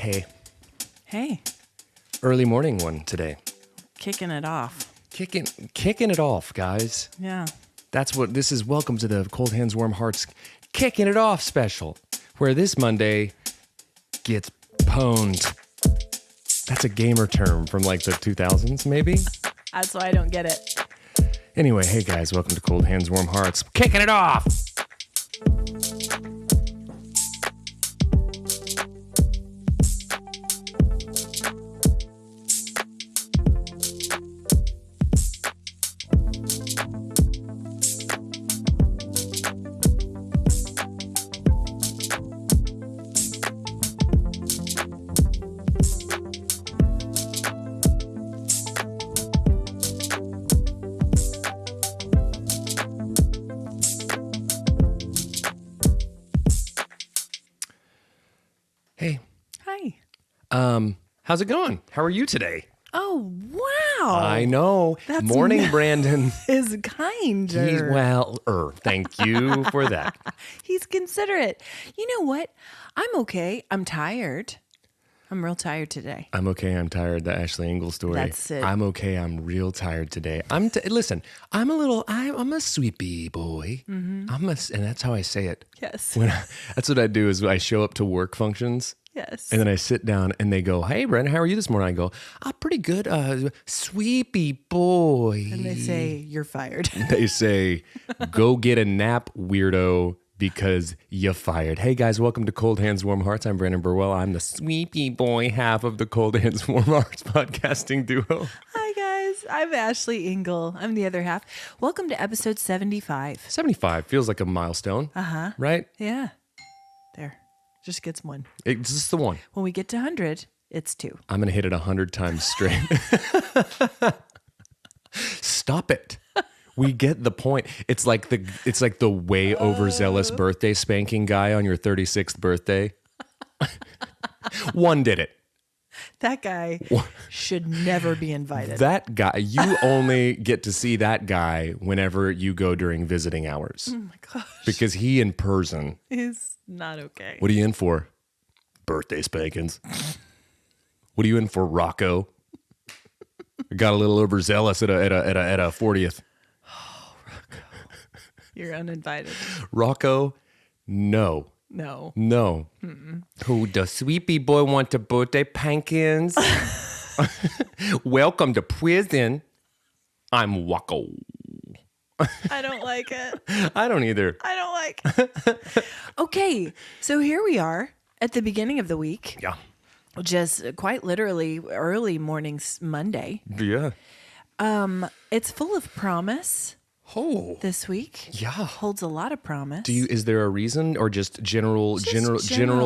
Hey, Hey, early morning one today. kicking it off. Kicking it off, guys. Yeah. That's what this is. Welcome to the Cold Hands, Warm Hearts Kicking It Off special, where this Monday gets pwned. That's a gamer term from like the 2000s, maybe? That's why I don't get it. Anyway, hey guys, welcome to Cold Hands, Warm Hearts Kicking It Off! Hey, Hi. how's it going? How are you today? Oh, wow. I know. That's Morning, Brandon. Is kinder. Thank you for that. He's considerate. You know what? I'm okay. I'm tired. I'm real tired today. I'm okay. I'm tired. The Ashley Engle story. That's it. I'm okay. I'm real tired today. Listen. I'm a sweepy boy. Mm-hmm. And that's how I say it. Yes. That's what I do. Is I show up to work functions. Yes. And then I sit down and they go, "Hey, Brandon, how are you this morning?" I go, "Pretty good. Sweepy boy." And they say, you're fired. They say, "Go get a nap, weirdo, because you're fired." Hey guys, welcome to Cold Hands, Warm Hearts. I'm Brandon Birdwell. I'm the sweepy boy half of the Cold Hands, Warm Hearts podcasting duo. Hi, guys. I'm Ashley Engle. I'm the other half. Welcome to episode 75. 75 feels like a milestone. Uh-huh. Right? Yeah. There. Just gets one. It's just the one. When we get to 100, it's 2. I'm gonna hit it 100 times straight. Stop it. We get the point. It's like the way overzealous birthday spanking guy on your 36th birthday. One did it. That guy should never be invited. That guy, you only get to see that guy whenever you go during visiting hours. Oh my gosh. Because he in person. Is not okay. What are you in for? Birthday spankings. What are you in for, Rocco? Got a little overzealous at a 40th. You're uninvited. Rocco, no. No. No. Mm-mm. Who does sweepy boy want to birthday pankins? Welcome to prison. I'm Wacko. I don't like it. I don't either. I don't like it. Okay, so here we are at the beginning of the week. Yeah. Just quite literally early mornings Monday. Yeah. It's full of promise Oh. this week. Yeah. Holds a lot of promise. Is there a reason or just general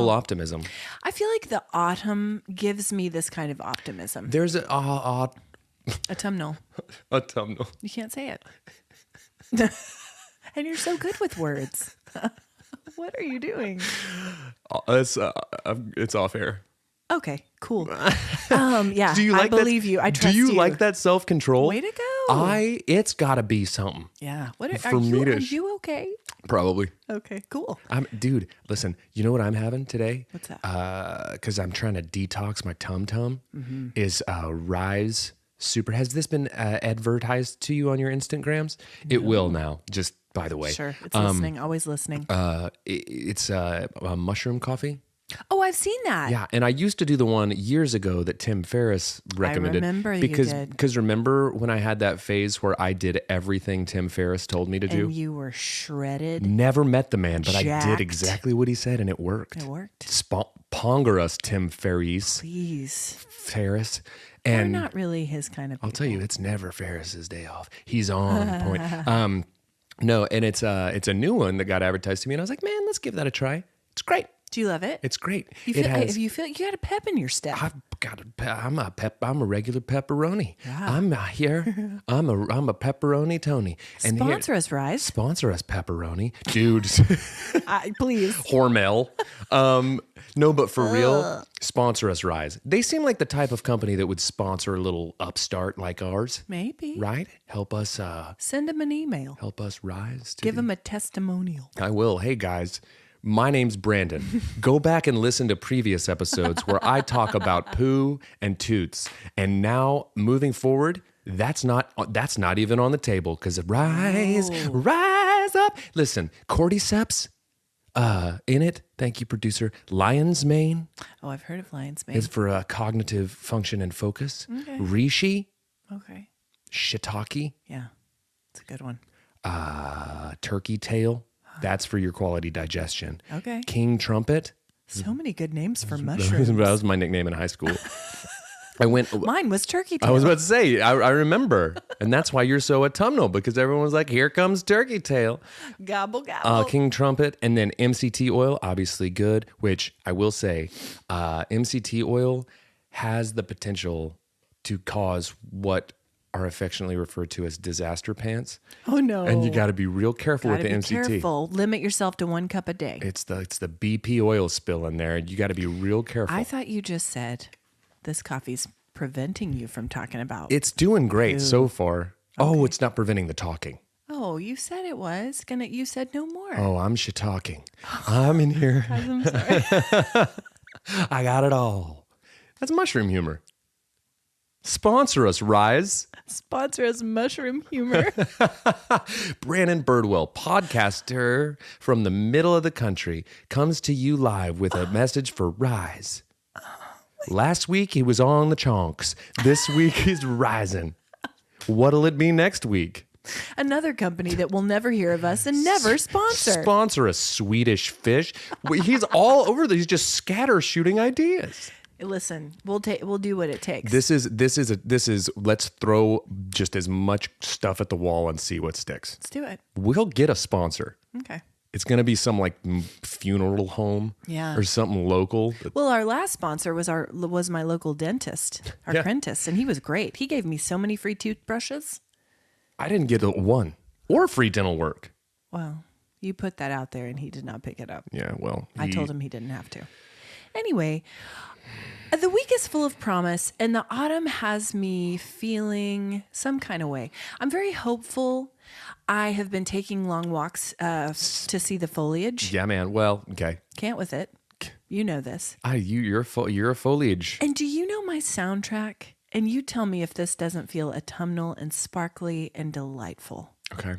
optimism? I feel like the autumn gives me this kind of optimism. There's a Autumnal. autumnal. You can't say it. And you're so good with words. What are you doing? It's off air. Okay, cool. Yeah, Do you like I believe you. I trust you. Do you like that self-control? Way to go. It's got to be something. Yeah. What are For me you? to Are you okay? Probably. Okay, cool. Dude, listen, you know what I'm having today? What's that? Because I'm trying to detox my tum-tum, is Rise Super. Has this been advertised to you on your Instagrams? It will now, just by the way. Sure, it's listening. Always listening. It's a mushroom coffee. Oh, I've seen that. Yeah, and I used to do the one years ago that Tim Ferriss recommended. I remember you did. Because remember when I had that phase where I did everything Tim Ferriss told me to do? And you were shredded. Never met the man, but I Jacked. did exactly what he said, and it worked. It worked. Ponger us, Tim Ferriss. Please. Ferriss. We're And not really his kind of people. I'll tell you, it's never Ferris's day off. He's on point. No, and it's a new one that got advertised to me, and I was like, man, let's give that a try. It's great. Do you love it? It's great. You feel you got a pep in your step. I'm a regular pepperoni. Yeah. I'm here. I'm a pepperoni Tony. And Sponsor us, Rise. Sponsor us, pepperoni, dude. Please. Hormel. No, but for real, sponsor us, Rise. They seem like the type of company that would sponsor a little upstart like ours. Maybe. Right? Help us. Send them an email. Help us rise. Give them a testimonial. I will. Hey guys, My name's Brandon. Go back and listen to previous episodes where I talk about poo and toots. And now, moving forward, that's not even on the table because rise up. Listen, cordyceps, in it. Thank you, producer. Lion's mane. Oh, I've heard of lion's mane. Is for cognitive function and focus. Okay. Reishi. Okay. Shiitake. Yeah, it's a good one. Turkey tail. That's for your quality digestion. Okay. King trumpet. So many good names for That mushrooms. was my nickname in high school. Mine was turkey tail. I was about to say, I remember. And that's why you're so autumnal, because everyone was like, here comes turkey tail. Gobble, gobble. King trumpet, and then MCT oil, obviously good, which I will say, MCT oil has the potential to cause what are affectionately referred to as disaster pants. Oh, no. And you got to be real careful with the MCT. Careful. Limit yourself to 1 cup a day. It's the BP oil spill in there. You got to be real careful. I thought you just said this coffee's preventing you from talking about. It's doing great so far. Okay. Oh, it's not preventing the talking. Oh, you said it was. You said no more. Oh, I'm talking. I'm in here. I'm sorry. I got it all. That's mushroom humor. Sponsor us, Rise. Sponsor us, mushroom humor. Brandon Birdwell, podcaster from the middle of the country, comes to you live with a message for Rise. Last week, he was on the chonks. This week, he's rising. What'll it be next week? Another company that will never hear of us and never sponsor. Sponsor a Swedish fish. He's all over. He's just scatter shooting ideas. Listen, we'll do what it takes. This is. Let's throw just as much stuff at the wall and see what sticks. Let's do it. We'll get a sponsor. Okay. It's gonna be some like funeral home, yeah, or something local. Well, our last sponsor was my local dentist, our Prentice, and he was great. He gave me so many free toothbrushes. I didn't get one or free dental work. Well, you put that out there, and he did not pick it up. Yeah, well, I told him he didn't have to. Anyway, the week is full of promise, and the autumn has me feeling some kind of way. I'm very hopeful. I have been taking long walks to see the foliage. Yeah, man. Well, okay. Can't with it. You know this. You're a foliage. And do you know my soundtrack? And you tell me if this doesn't feel autumnal and sparkly and delightful. Okay.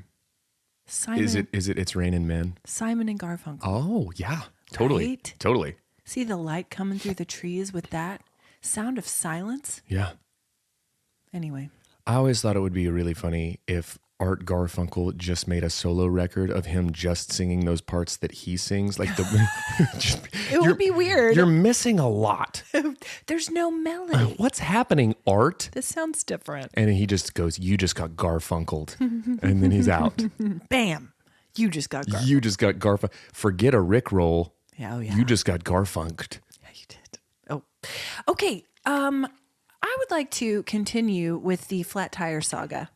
Simon, is it It's Raining Men? Simon and Garfunkel. Oh, yeah. Totally. Right? Totally. See the light coming through the trees with that sound of silence? Yeah. Anyway. I always thought it would be really funny if Art Garfunkel just made a solo record of him just singing those parts that he sings. Like it would be weird. You're missing a lot. There's no melody. What's happening, Art? This sounds different. And he just goes, you just got Garfunkeled. And then he's out. Bam. You just got Garfunkeled. You just got Garfunkeled. Forget a Rickroll. Yeah, oh yeah. You just got Garfunked. Yeah, you did. Oh. Okay. I would like to continue with the flat tire saga.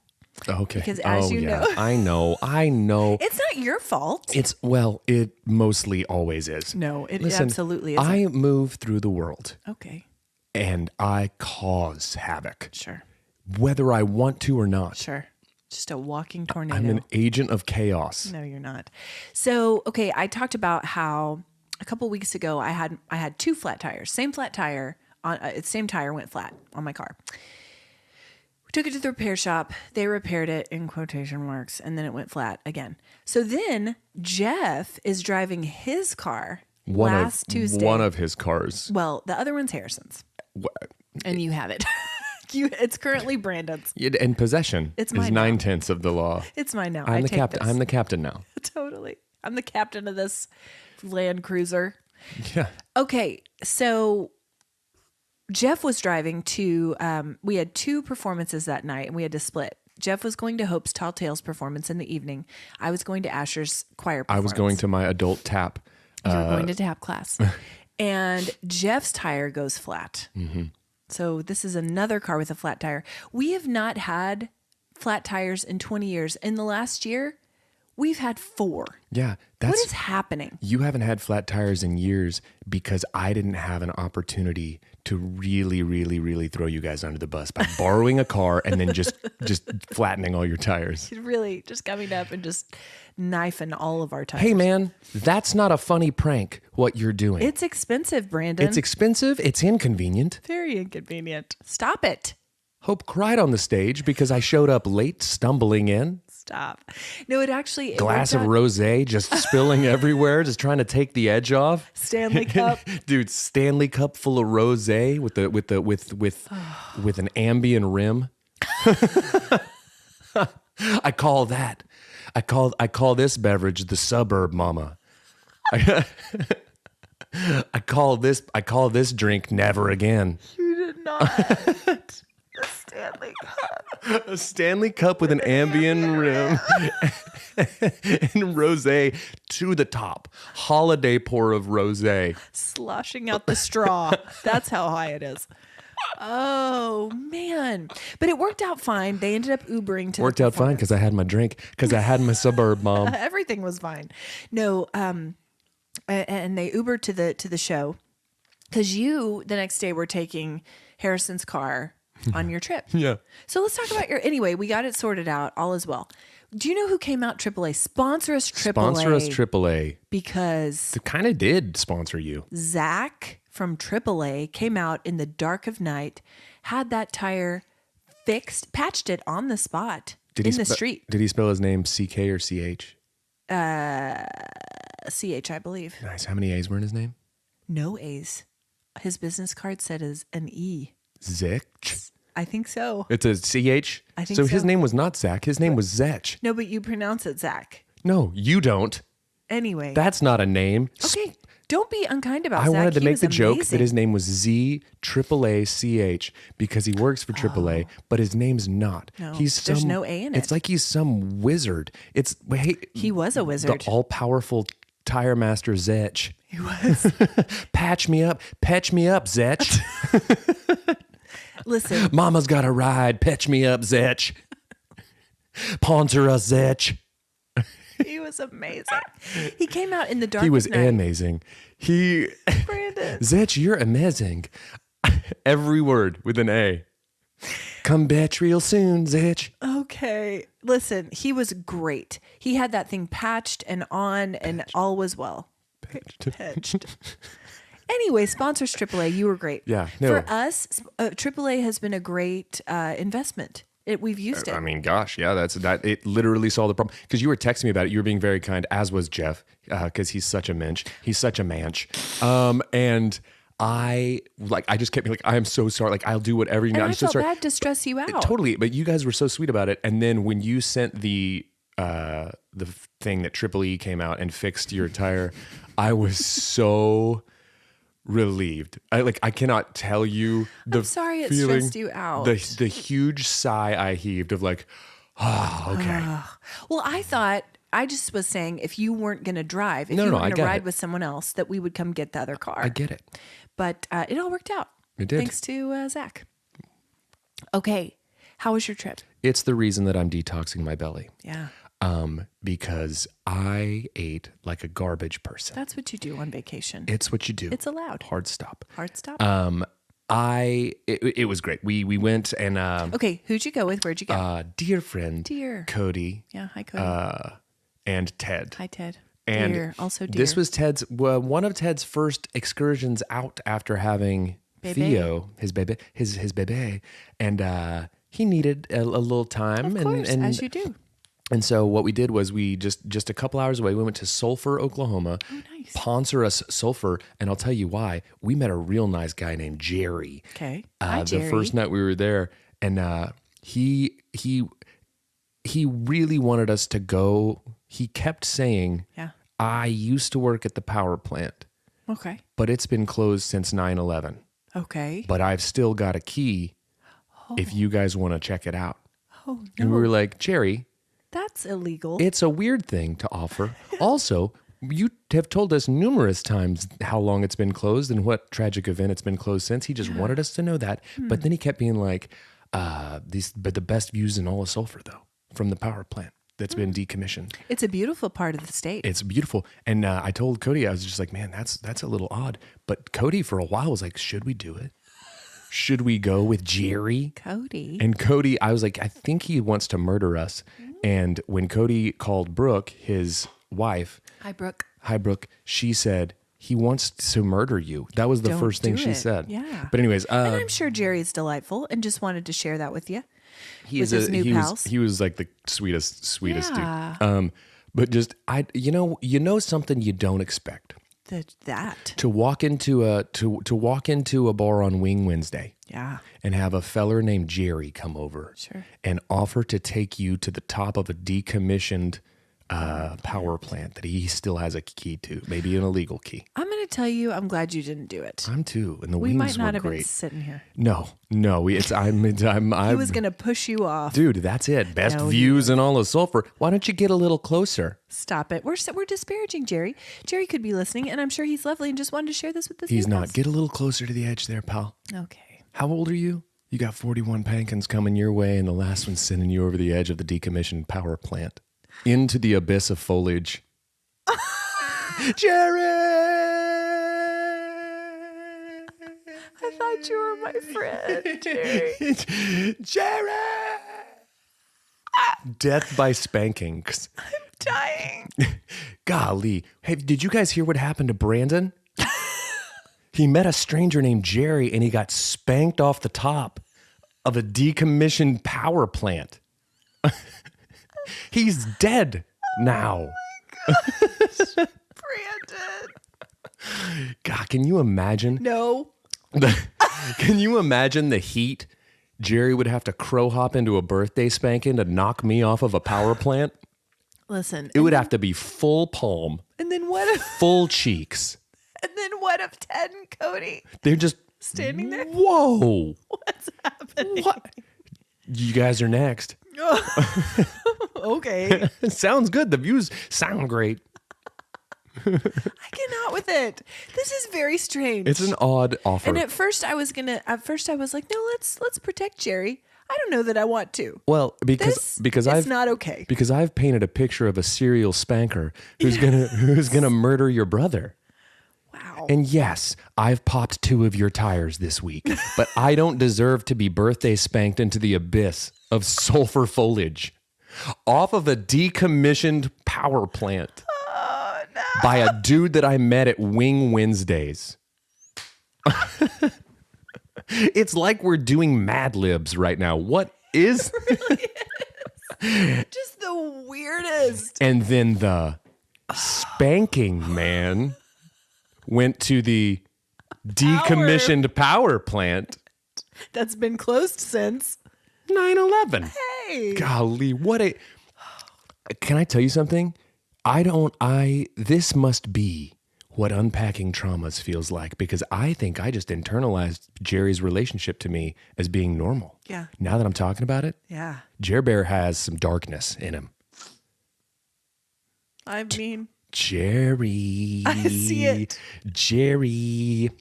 Okay. Because as you know. I know. It's not your fault. It mostly always is. No, it Listen, absolutely isn't. I move through the world. Okay. And I cause havoc. Sure. Whether I want to or not. Sure. Just a walking tornado. I'm an agent of chaos. No, you're not. So, okay, I talked about how a couple weeks ago I had 2 flat tires. Same flat tire, same tire went flat on my car. We took it to the repair shop. They repaired it in quotation marks, and then it went flat again. So then Jeff is driving his car last Tuesday. One of his cars. Well, the other one's Harrison's. What? And you have it. It's currently Brandon's. In possession. It's mine. 9/10 of the law. It's mine now. I'm the captain. I'm the captain now. Totally. I'm the captain of this Land Cruiser. Yeah. Okay, so Jeff was driving to, we had 2 performances that night and we had to split. Jeff was going to Hope's Tall Tales performance in the evening. I was going to Asher's choir performance. I was going to my adult tap. You were going to tap class. And Jeff's tire goes flat. Mm-hmm. So this is another car with a flat tire. We have not had flat tires in 20 years. In the last year, We've had 4. Yeah, What is happening? You haven't had flat tires in years because I didn't have an opportunity to really, really, really throw you guys under the bus by borrowing a car and then just flattening all your tires. Really just coming up and just knifing all of our tires. Hey, man, that's not a funny prank, what you're doing. It's expensive, Brandon. It's expensive. It's inconvenient. very inconvenient. Stop it. Hope cried on the stage because I showed up late, stumbling in. Stop. No, it actually... Glass of rosé just spilling everywhere, just trying to take the edge off. Stanley Cup. Dude, Stanley Cup full of rosé with an Ambien rim. I call this beverage the suburb mama. I call this drink never again. You did not. A Stanley Cup. A Stanley Cup with an Ambien rim and rosé to the top. Holiday pour of rosé. Sloshing out the straw. That's how high it is. Oh, man. But it worked out fine. They ended up Ubering to Worked out fine because I had my drink, because I had my suburb mom. Everything was fine. No, and they Ubered to the show because you, the next day, were taking Harrison's car on your trip. Yeah. So let's talk about anyway, we got it sorted out. All is well. Do you know who came out? AAA. Sponsor us AAA. Sponsor us AAA. Because It kind of did sponsor you. Zach from AAA came out in the dark of night, had that tire fixed, patched it on the spot in the street. Did he spell his name CK or CH? CH, I believe. Nice. How many A's were in his name? No A's. His business card said as an E. Zech. I think so. It's a CH? I think so. His so. name was not Zach. His name was Zech. No, but you pronounce it Zach. No, you don't. Anyway. That's not a name. Okay. Don't be unkind about I Zach. wanted to He make was the joke amazing. that his name was ZAAACH because he works for AAA, but his name's not. No, He's there's no A in It's it. like he's some wizard. He was a wizard. The all-powerful tire master Zech. He was. Patch me up, Zech. Listen, Mama's got a ride. Patch me up, Zech. Sponsor us, Zech. he was amazing. He came out in the dark He was of night. amazing. Brandon. Zech, you're amazing. Every word with an A. Come back real soon, Zech. Okay. Listen, he was great. He had that thing patched and on and all was well. Patched. Anyway, sponsors AAA. You were great. Yeah, no. For us, AAA has been a great investment. We've used it. I mean, gosh, yeah, that. It literally solved the problem because you were texting me about it. You were being very kind, as was Jeff, because he's such a mensch. He's such a manch. And I just kept being like, I am so sorry. Like, I'll do whatever you need. and I'm I so felt sorry. bad to stress you out. Totally, but you guys were so sweet about it. And then when you sent the thing that Triple E came out and fixed your tire, I was so relieved. I cannot tell you the I'm sorry it feeling, stressed you out. The huge sigh I heaved of like, oh, okay. Well, I just was saying if you weren't going to drive, if No, you no, were I going to get ride it. with someone else, that we would come get the other car. I get it. But it all worked out. It did. Thanks to Zach. Okay. How was your trip? It's the reason that I'm detoxing my belly. Yeah. Because I ate like a garbage person. That's what you do on vacation. It's what you do. It's allowed. Hard stop. Hard stop. It was great. We went and Okay. Who'd you go with? Where'd you go? dear friend Dear. Cody Yeah. Hi, Cody. and Ted. Hi, Ted. And dear. Also dear. this was one of Ted's first excursions out after having Bebe. Theo, his bebe, and he needed a little time. Of course, and as you do. And so what we did was we just a couple hours away, we went to Sulphur, Oklahoma. Oh, nice. Sponsor us Sulphur, and I'll tell you why. We met a real nice guy named Jerry. Okay. Hi, Jerry. The first night we were there, and he really wanted us to go. He kept saying, Yeah. I used to work at the power plant, Okay. but it's been closed since 9/11. Okay. But I've still got a key if you guys want to check it out. Oh, no. And we were like, Jerry, That's illegal. it's a weird thing to offer. Also, you have told us numerous times how long it's been closed and what tragic event it's been closed since. He just wanted us to know that. But then he kept being like, but the best views in all of Sulphur, though, from the power plant. that's been decommissioned. It's a beautiful part of the state. It's beautiful. And I told Cody, I was just like, man, that's a little odd. But Cody for a while was like, should we do it? Should we go with Jerry? Cody. And Cody, I was like, I think he wants to murder us. And when Cody called Brooke, his wife, Hi, Brooke. she said, he wants to murder you. That was the Don't first thing do she it. said. Yeah. But anyways, And I'm sure Jerry's delightful and just wanted to share that with you. he with his new he pals. he was like the sweetest Yeah. dude. But just you know something you don't expect. That. To walk into a bar on Wing Wednesday. Yeah. And have a feller named Jerry come over. Sure. And offer to take you to the top of a decommissioned power plant that he still has a key to, maybe an illegal key. I'm going to tell you, I'm glad you didn't do it. I'm too, and the We wings might not were have been great. sitting here. No, I'm. He was going to push you off. Dude, that's it. Best No, he views in all of Sulphur. Why don't you get a little closer? Stop it. We're disparaging Jerry. Jerry could be listening, and I'm sure he's lovely and just wanted to share this with us. He's not. Get a little closer to the edge there, pal. Okay. How old are you? You got 41 pankins coming your way, and the last one's sending you over the edge of the decommissioned power plant into the abyss of foliage. Jerry! I thought you were my friend, Jerry. Jerry! Death by spanking. I'm dying. Golly. Hey, did you guys hear what happened to Brandon? He met a stranger named Jerry and he got spanked off the top of a decommissioned power plant. He's dead now. Brandon. God, can you imagine? No. Can you imagine the heat Jerry would have to crow hop into a birthday spanking to knock me off of a power plant? Listen. It would have to be full palm, And then what if full cheeks. Ted and Cody They're just standing there? Whoa. What's happening? What? You guys are next. Okay. Sounds good. The views sound great. I cannot with it. This is very strange. It's an odd offer. And at first I was like, no, let's protect Jerry. I don't know that I want to. Well, because it's not okay. Because I've painted a picture of a serial spanker who's gonna murder your brother. Wow. And yes, I've popped 2 of your tires this week, but I don't deserve to be birthday spanked into the abyss of sulfur foliage off of a decommissioned power plant by a dude that I met at Wing Wednesdays. It's like we're doing Mad Libs right now. What is? It really is. Just the weirdest. And then the spanking man went to the decommissioned power plant. That's been closed since 9/11. Hey. Golly, what a... Can I tell you something? This must be what unpacking traumas feels like, because I think I just internalized Jerry's relationship to me as being normal. Yeah. Now that I'm talking about it, Yeah. Jer Bear has some darkness in him. I mean, Jerry. I see it. Jerry.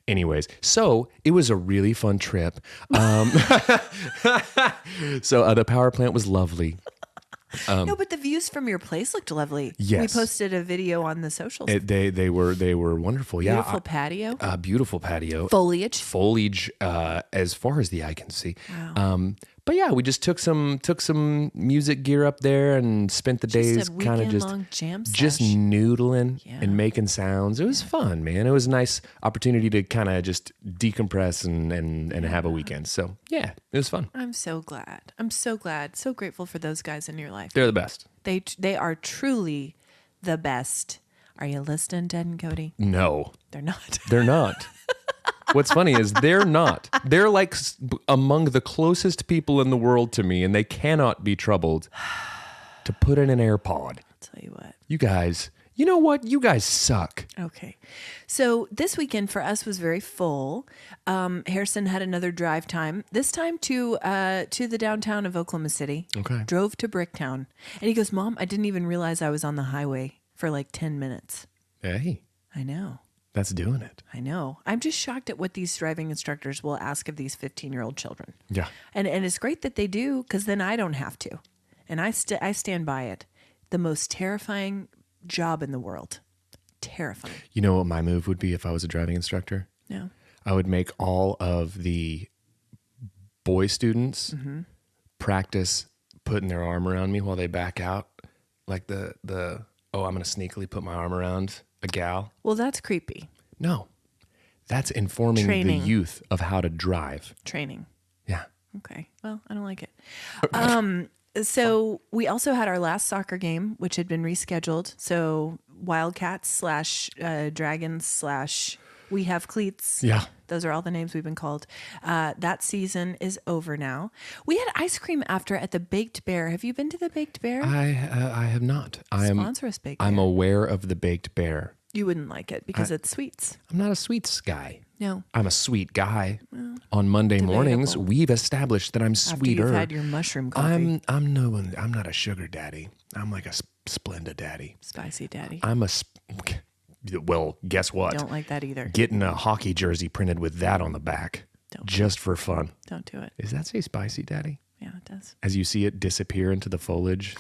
Anyways, so it was a really fun trip. So the power plant was lovely. no, but the views from your place looked lovely. Yes. We posted a video on the socials. They were wonderful. Beautiful patio. Beautiful patio. Foliage. As far as the eye can see. Wow. But yeah, we just took some music gear up there and spent the days a kind of just weekend-long jam just sesh. noodling Yeah. and making sounds. It was fun, man. It was a nice opportunity to kind of just decompress and have a weekend. So yeah, it was fun. I'm so glad. I'm so glad. So grateful for those guys in your life. They're the best. They are truly the best. Are you listening, Ted and Cody? No, They're not. they're not. What's funny is they're not. They're like among the closest people in the world to me, and they cannot be troubled to put in an AirPod. I'll tell you what. You guys, you know what? You guys suck. Okay. So this weekend for us was very full. Harrison had another drive time, this time to the downtown of Oklahoma City. Okay. Drove to Bricktown. And he goes, Mom, I didn't even realize I was on the highway for like 10 minutes. Hey, I know. that's doing it. I know. I'm just shocked at what these driving instructors will ask of these 15-year-old children. Yeah. And it's great that they do, because then I don't have to. and I stand by it. The most terrifying job in the world. Terrifying. You know what my move would be if I was a driving instructor? No. I would make all of the boy students practice putting their arm around me while they back out. Like I'm going to sneakily put my arm around a gal. Well, that's creepy. No. That's informing Training. the youth of how to drive. Training. Yeah. Okay. Well, I don't like it. So we also had our last soccer game, which had been rescheduled. So Wildcats / Dragons / We Have Cleats. Yeah. Those are all the names we've been called. That season is over now. We had ice cream after at the Baked Bear. Have you been to the Baked Bear? I have not. Sponsor us, Baked Bear. I'm aware of the Baked Bear. You wouldn't like it because it's sweets. I'm not a sweets guy. No. I'm a sweet guy. On Monday mornings, we've established that I'm sweeter. After you've had your mushroom coffee. I'm not a sugar daddy. I'm like a Splenda daddy. Spicy daddy. Well, guess what? Don't like that either. Getting a hockey jersey printed with that on the back. Just for fun. Don't do it. Does that say spicy daddy? Yeah, it does. As you see it disappear into the foliage.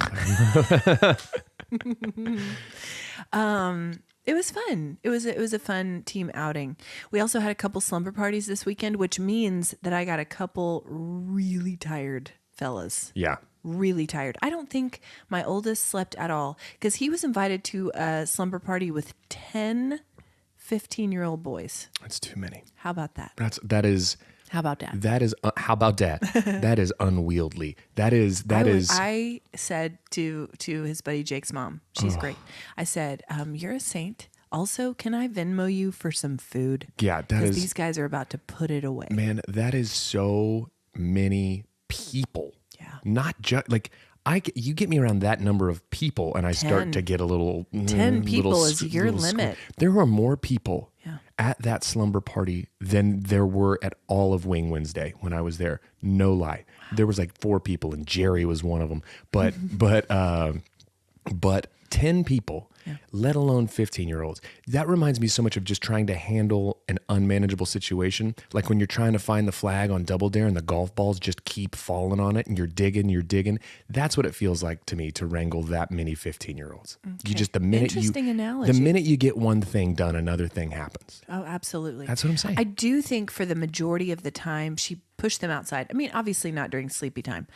It was fun. It was a fun team outing. We also had a couple slumber parties this weekend, which means that I got a couple really tired fellas. Yeah. Really tired. I don't think my oldest slept at all because he was invited to a slumber party with 10 15-year-old boys. That's too many. How about that? That is How about that? That is how about that? That is unwieldy. I said to his buddy Jake's mom, she's great. I said, "You're a saint. Also, can I Venmo you for some food? Yeah, that is. These guys are about to put it away. Man, that is so many people. Yeah, not just like you get me around that number of people, and I start to get a little. 10 people is your limit. There were more people. Yeah. At that slumber party than there were at all of Wing Wednesday when I was there. No lie. There was like 4 people and Jerry was one of them. But 10 people, let alone 15-year-olds. That reminds me so much of just trying to handle an unmanageable situation. Like when you're trying to find the flag on Double Dare and the golf balls just keep falling on it and you're digging. That's what it feels like to me to wrangle that many 15-year-olds. Okay. You just Interesting analogy. The minute you get one thing done, another thing happens. Oh, absolutely. That's what I'm saying. I do think for the majority of the time she pushed them outside. I mean, obviously not during sleepy time,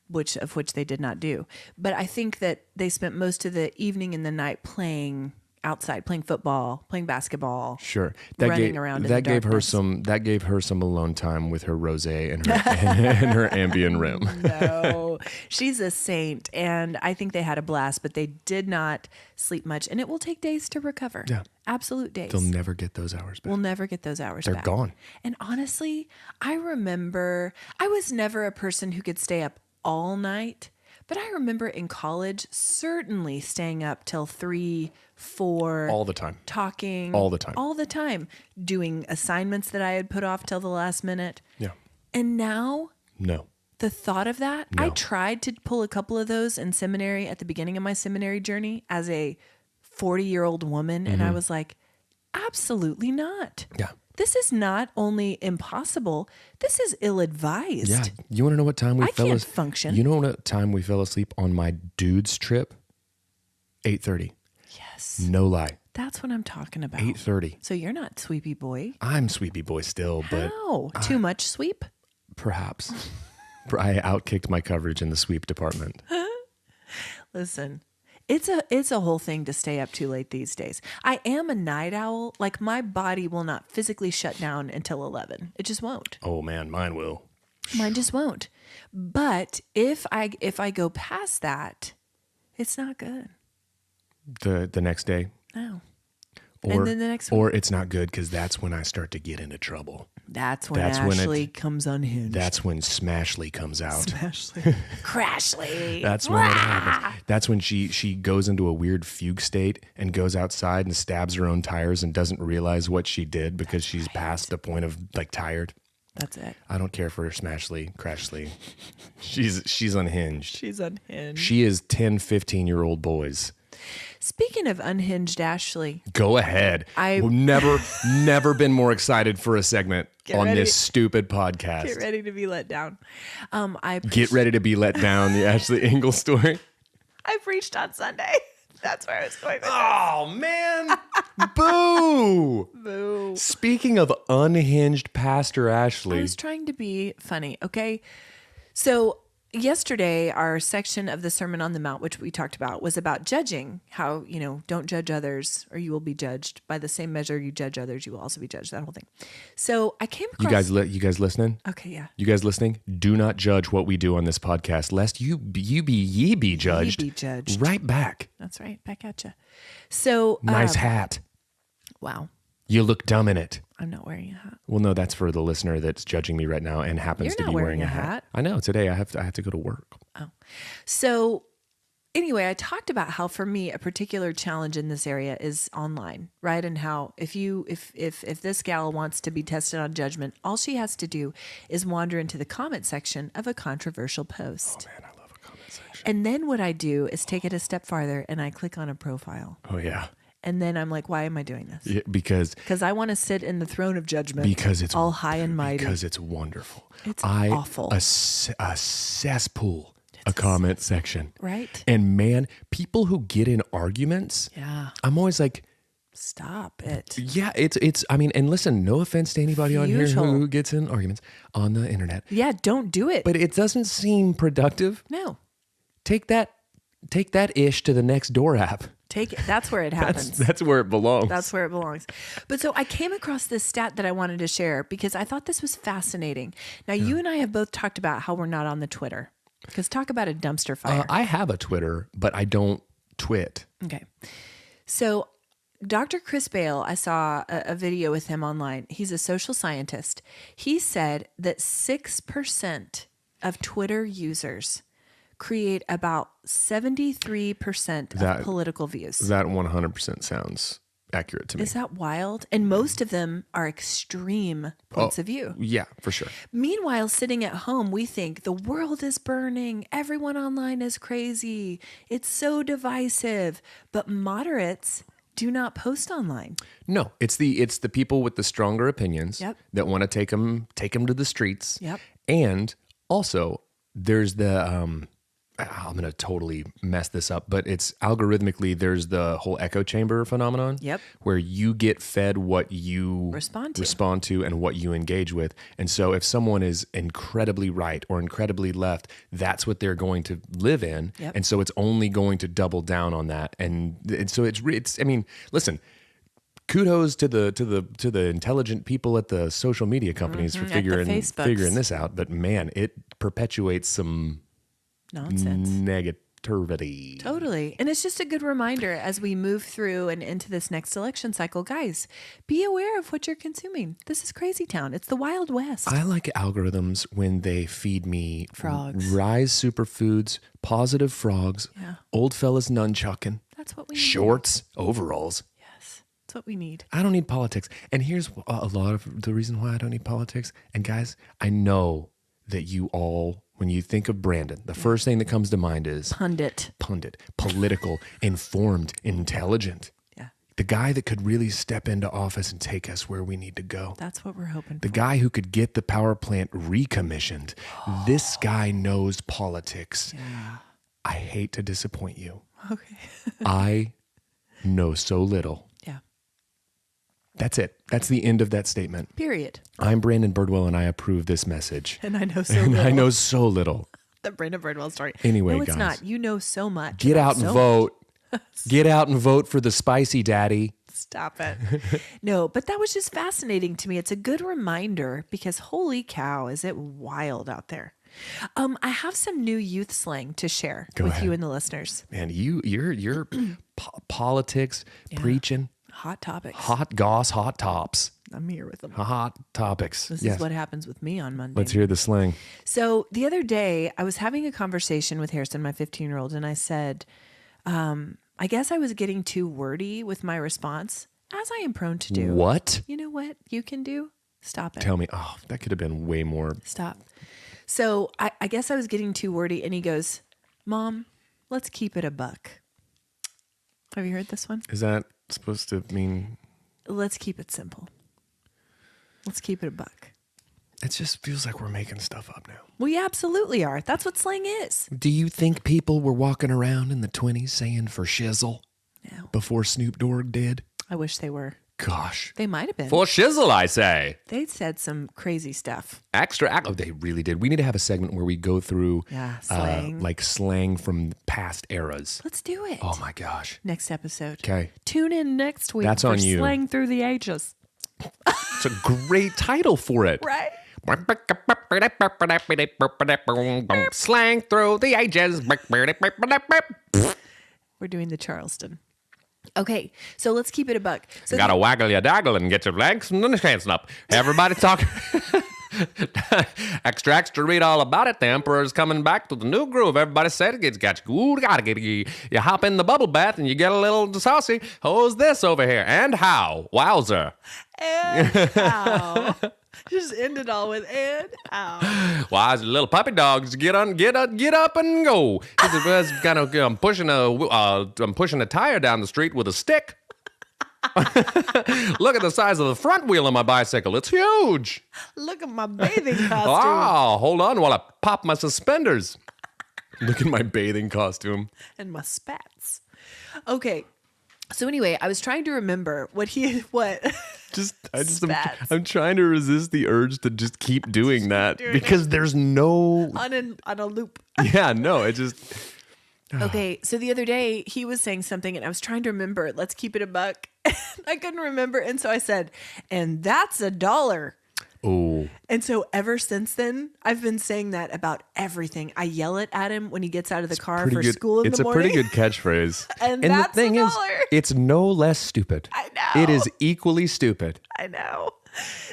which they did not do. But I think that they spent most of the evening and the night playing outside, playing football, playing basketball. Sure. Running around in the that gave her some alone time with her rosé and her Ambien rim. No, she's a saint, and I think they had a blast, but they did not sleep much, and it will take days to recover. Yeah. Absolute days. They'll never get those hours back. We'll never get those hours back. They're gone. And honestly, I remember I was never a person who could stay up all night, but I remember in college certainly staying up till 3, 4 all the time, talking all the time, doing assignments that I had put off till the last minute. Yeah. And now, no. The thought of that, no. I tried to pull a couple of those in seminary at the beginning of my seminary journey as a 40-year-old woman, and I was like, absolutely not. Yeah. This is not only impossible, this is ill-advised. Yeah. You want to know what time we fell asleep? I can't function. You know what time we fell asleep on my dude's trip? 8:30. Yes. No lie. That's what I'm talking about. 8:30. So you're not sweepy boy. I'm sweepy boy still, but How? Too much sweep? Perhaps. I outkicked my coverage in the sweep department. Listen. It's a whole thing to stay up too late these days. I am a night owl. Like my body will not physically shut down until 11. It just won't. Oh man, mine will. Mine just won't. But if I go past that, it's not good. The next day? No. Or, and then the next week. Or it's not good because that's when I start to get into trouble. That's when Ashley comes unhinged. That's when Smashly comes out. Smashly. Crashly. That's when it happens. That's when she goes into a weird fugue state and goes outside and stabs her own tires and doesn't realize what she did because she's past the point of like tired. That's it. I don't care for Smashly, Crashly. She's unhinged. She's unhinged. She is 10, 15-year-old boys. Speaking of unhinged Ashley, Go ahead. I've never been more excited for a segment on this stupid podcast. get ready to be let down. Get ready to be let down. The Ashley Engle story. I preached on Sunday. That's where I was going with Oh, man. Boo. Boo. Speaking of unhinged Pastor Ashley. I was trying to be funny, okay? So yesterday, our section of the Sermon on the Mount, which we talked about, was about judging. How, don't judge others or you will be judged. By the same measure you judge others, you will also be judged. That whole thing. So I came across... You guys listening? Okay, yeah. You guys listening? Do not judge what we do on this podcast, lest ye be judged. Ye be judged. Right back. That's right. Back at you. So... Nice hat. Wow. You look dumb in it. I'm not wearing a hat. Well, no, that's for the listener that's judging me right now and happens You're to not be wearing wearing a a hat. hat. I know. Today I have to go to work. Oh. So anyway, I talked about how for me a particular challenge in this area is online, right? And how if this gal wants to be tested on judgment, all she has to do is wander into the comment section of a controversial post. Oh man, I love a comment section. And then what I do is take it a step farther and I click on a profile. Oh yeah. And then I'm like, why am I doing this? Yeah, because I want to sit in the throne of judgment. Because it's all high and mighty. Because it's wonderful. It's awful. A cesspool. A comment section. Right. And man, people who get in arguments. Yeah. I'm always like, stop it. yeah, it's I mean, and listen, no offense to anybody on here Futile. who gets in arguments on the internet. Yeah, don't do it. But it doesn't seem productive. No. Take that ish to the next door app. Take it. That's where it happens. That's where it belongs. That's where it belongs. But so I came across this stat that I wanted to share because I thought this was fascinating. Now, you and I have both talked about how we're not on the Twitter. Because talk about a dumpster fire. I have a Twitter, but I don't twit. Okay. So Dr. Chris Bale, I saw a video with him online. He's a social scientist. He said that 6% of Twitter users create about 73% of political views. That 100% sounds accurate to me. Is that wild? And most of them are extreme points of view. Yeah, for sure. Meanwhile, sitting at home, we think the world is burning. Everyone online is crazy. It's so divisive. But moderates do not post online. No, it's the people with the stronger opinions that want to take them to the streets. Yep. And also, there's the I'm going to totally mess this up, but it's algorithmically, there's the whole echo chamber phenomenon. Yep. Where you get fed what you respond to and what you engage with. And so if someone is incredibly right or incredibly left, that's what they're going to live in. Yep. And so it's only going to double down on that. And so it's I mean, listen, kudos to the intelligent people at the social media companies for figuring this out. But man, it perpetuates some nonsense. Negativity. Totally. And it's just a good reminder as we move through and into this next election cycle. Guys, be aware of what you're consuming. This is crazy town. It's the Wild West. I like algorithms when they feed me frogs, Rise superfoods, positive frogs, old fellas nunchucking. That's what we need. Shorts, overalls. Yes. That's what we need. I don't need politics. And here's a lot of the reason why I don't need politics. And guys, I know that you all, when you think of Brandon, the first thing that comes to mind is pundit, political, informed, intelligent. Yeah. The guy that could really step into office and take us where we need to go. That's what we're hoping for. The guy who could get the power plant recommissioned. This guy knows politics. Yeah. I hate to disappoint you. Okay. I know so little. Yeah. That's it. That's the end of that statement. Period. I'm Brandon Birdwell, and I approve this message. And I know so little. I know so little. The Brandon Birdwell story. Anyway, no, it's guys, not. You know so much. Get out and vote. Get out and vote for the spicy daddy. Stop it. No, but that was just fascinating to me. It's a good reminder because holy cow, is it wild out there. I have some new youth slang to share with you and the listeners. Man, you're politics, preaching. Hot topics. Hot goss, hot tops. I'm here with them. Hot topics. This is what happens with me on Monday. Let's hear the slang. So the other day, I was having a conversation with Harrison, my 15-year-old, and I said, I guess I was getting too wordy with my response, as I am prone to do. What? You know what you can do? Stop it. Tell me. Oh, that could have been way more. Stop. So I guess I was getting too wordy, and he goes, Mom, let's keep it a buck. Have you heard this one? Is that supposed to mean? Let's keep it simple. Let's keep it a buck. It just feels like we're making stuff up now. We absolutely are. That's what slang is. Do you think people were walking around in the 20s saying for shizzle No. before Snoop Dogg did? I wish they were. Gosh. They might have been. For shizzle, I say. They said some crazy stuff. Oh, they really did. We need to have a segment where we go through Slang. like slang from past eras. Let's do it. Oh my gosh. Next episode. Okay. Tune in next week That's for on you. Slang Through the Ages. It's a great title for it. Right? Slang through the ages. We're doing the Charleston. Okay, so let's keep it a buck. So Gotta waggle your daggle and get your legs and the hands up. Everybody talk. Extra, read all about it. The Emperor's coming back to the new groove. Everybody said it's got you. Ooh, gotta get you. You hop in the bubble bath and you get a little saucy. Who's this over here? And how? Wowzer. And how? Just end it all with and how. Why is the little puppy dogs get up and go? I'm pushing a tire down the street with a stick. Look at the size of the front wheel of my bicycle. It's huge. Look at my bathing costume. Ah, hold on while I pop my suspenders. Look at my bathing costume. And my spats. Okay. So anyway, I was trying to remember what. Spats. I'm trying to resist the urge to just keep doing that because there's no on a loop. Yeah, no, it just. Okay, so the other day he was saying something and I was trying to remember, let's keep it a buck. I couldn't remember. And so I said, and that's $1. Oh. And so ever since then, I've been saying that about everything. I yell it at him when he gets out of the car for school in the morning. It's a pretty good catchphrase. and the that's thing is, $1. it's no less stupid. I know. It is equally stupid. I know.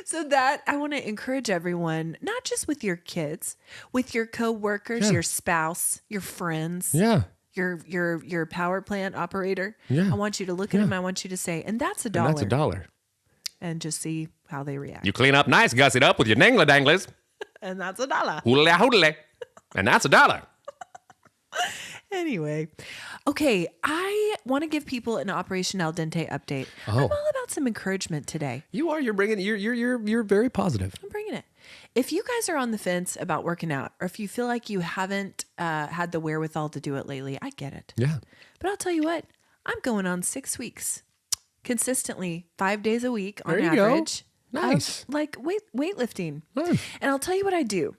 So that I want to encourage everyone, not just with your kids, with your coworkers, your spouse, your friends. Yeah. Your power plant operator. Yeah. I want you to look at him. I want you to say, and that's $1. And that's $1. And just see how they react. You clean up nice, guss it up with your dangler danglers. And that's $1. Hoodle hoodle. And that's $1. Anyway, okay, I want to give people an Operation Al Dente update. Oh. I'm all about some encouragement today. You are. You're bringing. You're very positive. I'm bringing it. If you guys are on the fence about working out, or if you feel like you haven't had the wherewithal to do it lately, I get it. Yeah. But I'll tell you what, I'm going on 6 weeks, consistently 5 days a week on There you go. average. Nice. Like weightlifting. Nice. And I'll tell you what I do.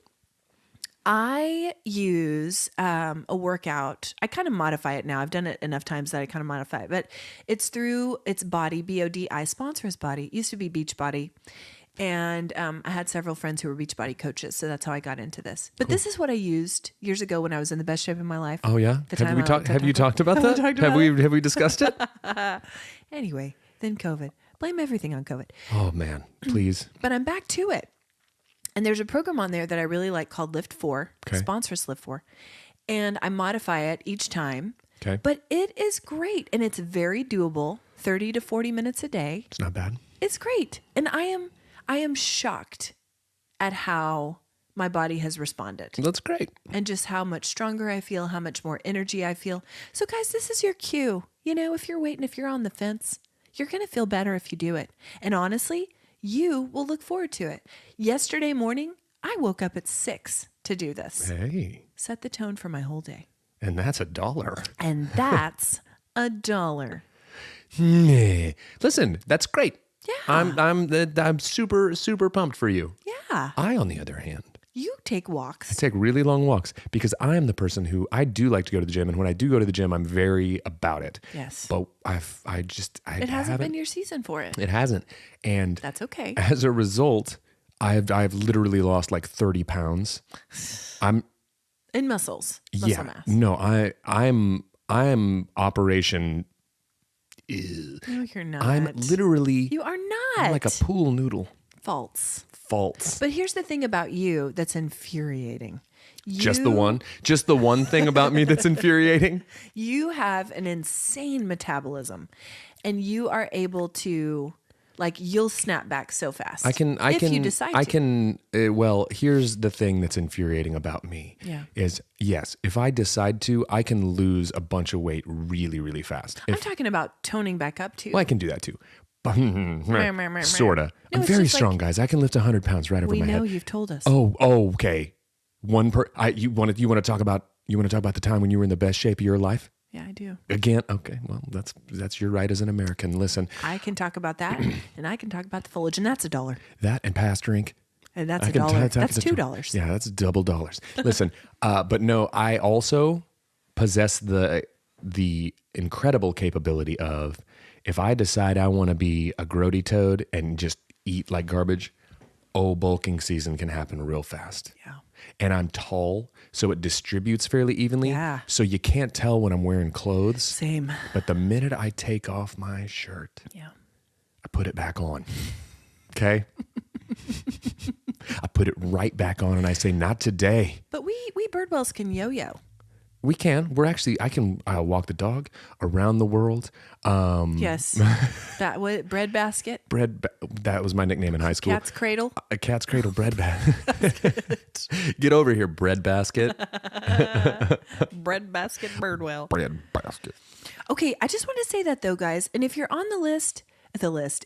I use a workout. I kind of modify it now. I've done it enough times that I kind of modify it. But it's through It's Body, BODI, sponsors Body. It used to be Beachbody. And I had several friends who were Beachbody coaches. So that's how I got into this. But This is what I used years ago when I was in the best shape of my life. Oh yeah. Have you talked about that? Have we discussed it? Anyway, then COVID. Blame everything on COVID. Oh man, please. But I'm back to it. And there's a program on there that I really like called Lift 4, sponsors Lift 4. And I modify it each time. Okay. But it is great. And it's very doable, 30 to 40 minutes a day. It's not bad. It's great. And I am shocked at how my body has responded. That's great. And just how much stronger I feel, how much more energy I feel. So guys, this is your cue. You know, if you're on the fence, you're going to feel better if you do it. And honestly, you will look forward to it. Yesterday morning, I woke up at 6 to do this. Hey. Set the tone for my whole day. And that's $1. And that's $1. Listen, that's great. Yeah. I'm super pumped for you. Yeah. I, on the other hand, You take walks. I take really long walks because I am the person who I do like to go to the gym, and when I do go to the gym, I'm very about it. Yes. But it hasn't been your season for it. It hasn't, and that's okay. As a result, I've literally lost like 30 pounds. I'm in muscle mass. No, I'm Operation. No, you're not. I'm literally. You are not. I'm like a pool noodle. False. But here's the thing about you that's infuriating. Just the one thing about me that's infuriating. You have an insane metabolism, and you are able to Like you'll snap back so fast. I can. if you decide to. Well, here's the thing that's infuriating about me. Yeah. Is yes, if I decide to, I can lose a bunch of weight really, really fast. I'm talking about toning back up too. Well, I can do that too. Sorta. No, I'm it's very just strong, like- guys. I can lift 100 pounds right over We my know head. you've told us. Oh, okay. You want to talk about the time when you were in the best shape of your life? Yeah, I do. Again, okay. Well, that's your right as an American. Listen, I can talk about that, and I can talk about the foliage, and that's $1. that and past drink. And that's I can $1. talk That's to- $2. Yeah, that's double dollars. Listen, but no, I also possess the incredible capability of, if I decide I want to be a grody toad and just eat like garbage, bulking season can happen real fast. Yeah. And I'm tall, so it distributes fairly evenly. Yeah. So you can't tell when I'm wearing clothes. Same. But the minute I take off my shirt, Yeah. I put it back on. Okay? I put it right back on and I say, not today. But we Birdwells can yo-yo. We can. I can walk the dog around the world. Yes. That what bread basket? That was my nickname in high school. Cat's cradle? A cat's cradle bread basket. Get over here, bread basket. Bread basket Birdwell. Bread basket. Okay, I just want to say that though, guys. And if you're on the list,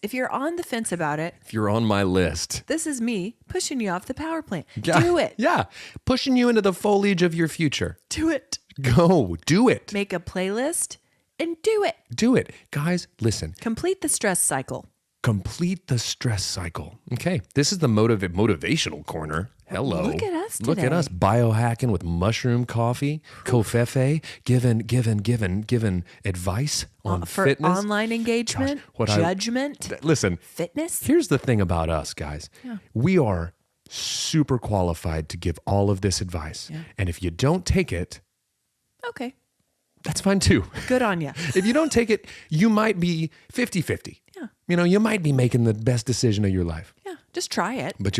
if you're on the fence about it, If you're on my list. this is me pushing you off the power plant. Do it. Yeah. Pushing you into the foliage of your future. Do it. Go. Do it. Make a playlist and do it. Do it. Guys, listen. Complete the stress cycle. Complete the stress cycle. Okay. This is the motivational corner. Hello. Look at us Look at today. us biohacking with mushroom coffee, kofefe, given advice on For fitness. online engagement, judgment, Listen, fitness. here's the thing about us, guys. We are super qualified to give all of this advice. Yeah. And if you don't take it, Okay. that's fine too. Good on you. If you don't take it, you might be 50-50. Yeah. You might be making the best decision of your life. Yeah. Just try it. But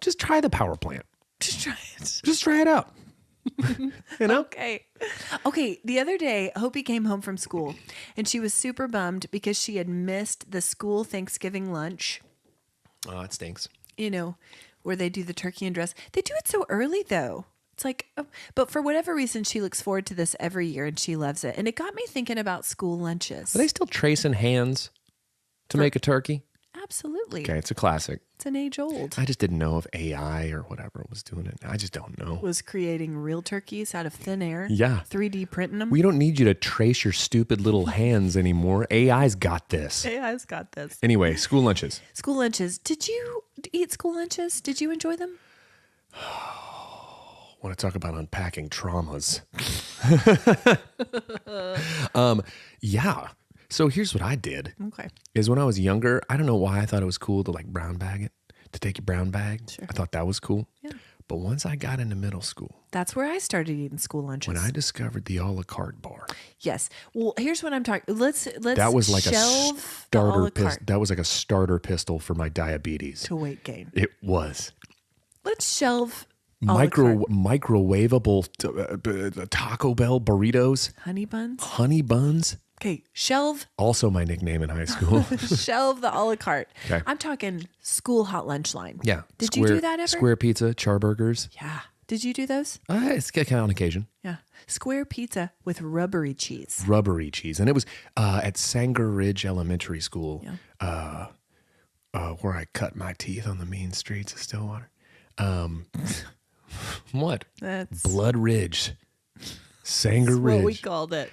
just try the power plant. Just try it. Just try it out. Okay. Okay. The other day, Hopi came home from school and she was super bummed because she had missed the school Thanksgiving lunch, Oh, it stinks. where they do the turkey and dress. They do it so early though. It's like, but for whatever reason, she looks forward to this every year and she loves it. And it got me thinking about school lunches. Are they still tracing hands to make a turkey? Absolutely. Okay, it's a classic. It's an age old. I just didn't know if AI or whatever was doing it. I just don't know. Was creating real turkeys out of thin air. Yeah. 3D printing them. We don't need you to trace your stupid little hands anymore. AI's got this. AI's got this. Anyway, school lunches. School lunches. Did you eat school lunches? Did you enjoy them? Want to talk about unpacking traumas. Yeah. So here's what I did. Okay. Is when I was younger, I don't know why I thought it was cool to like brown bag it, to take your brown bag. Sure. I thought that was cool. Yeah. But once I got into middle school, That's where I started eating school lunches. when I discovered the a la carte bar, Yes. Well, here's what I'm talking. Let's that was like a shelve the a starter la pistol. carte That was like a starter pistol for my diabetes. to weight gain. It was. Let's shelve a la carte. Microwavable Taco Bell burritos, Honey buns. honey buns. Okay. Shelve Also my nickname in high school. shelve the a la carte. Okay. I'm talking school hot lunch line. Yeah. Did you do that ever? Square pizza, charburgers. Yeah. Did you do those? It's kind of on occasion. Yeah. Square pizza with rubbery cheese. Rubbery cheese. And it was at Sanger Ridge Elementary School, where I cut my teeth on the mean streets of Stillwater. What? That's Blood Ridge. Sanger Ridge. what we called it.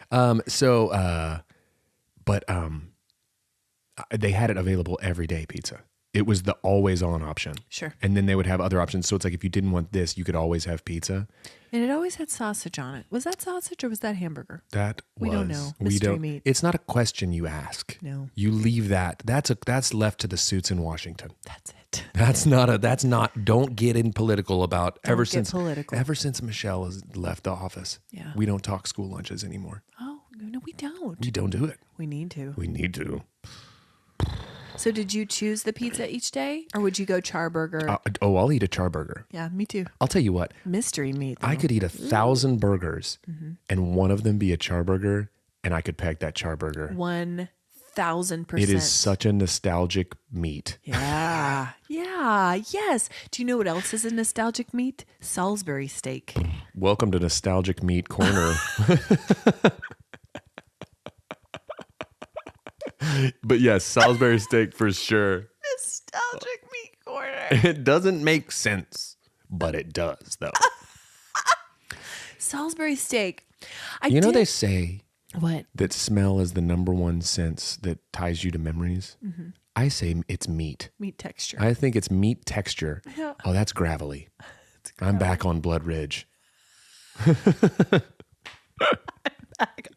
They had it available every day pizza. It was the always on option. Sure. And then they would have other options. So it's like if you didn't want this, you could always have pizza. And it always had sausage on it. Was that sausage or was that hamburger? That We was don't know. we Mystery don't. meat. It's not a question you ask. No. You leave that. That's left to the suits in Washington. That's it. That's not don't get in political about ever get since political. ever since Michelle has left the office. Yeah. We don't talk school lunches anymore. Oh, no, we don't. We don't do it. We need to. We need to. So did you choose the pizza each day or would you go charburger? I'll eat a charburger. Yeah, me too. I'll tell you what. Mystery meat. I though. could eat 1,000 burgers Mm-hmm. and one of them be a charburger and I could peg that charburger. 1,000%. It is such a nostalgic meat. Yeah. Yeah. Yes. Do you know what else is a nostalgic meat? Salisbury steak. Welcome to Nostalgic Meat Corner. But yes, Salisbury steak for sure. Nostalgic meat corner. It doesn't make sense, but it does, though. Salisbury steak. They say What? that smell is the number one sense that ties you to memories. Mm-hmm. I say it's meat. Meat texture. I think it's meat texture. Yeah. Oh, that's gravelly. I'm back on Blood Ridge. Back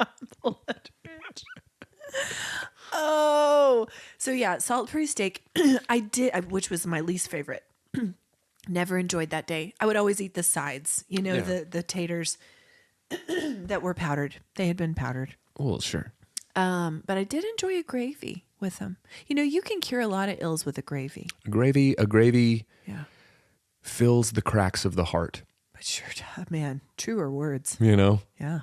on Blood Ridge. Oh, so yeah, Salisbury steak. Which was my least favorite. Never enjoyed that day. I would always eat the sides. The taters that were powdered. They had been powdered. Well, sure. But I did enjoy a gravy with them. You can cure a lot of ills with a gravy. A gravy Yeah. fills the cracks of the heart. But sure, man, truer words. Yeah. And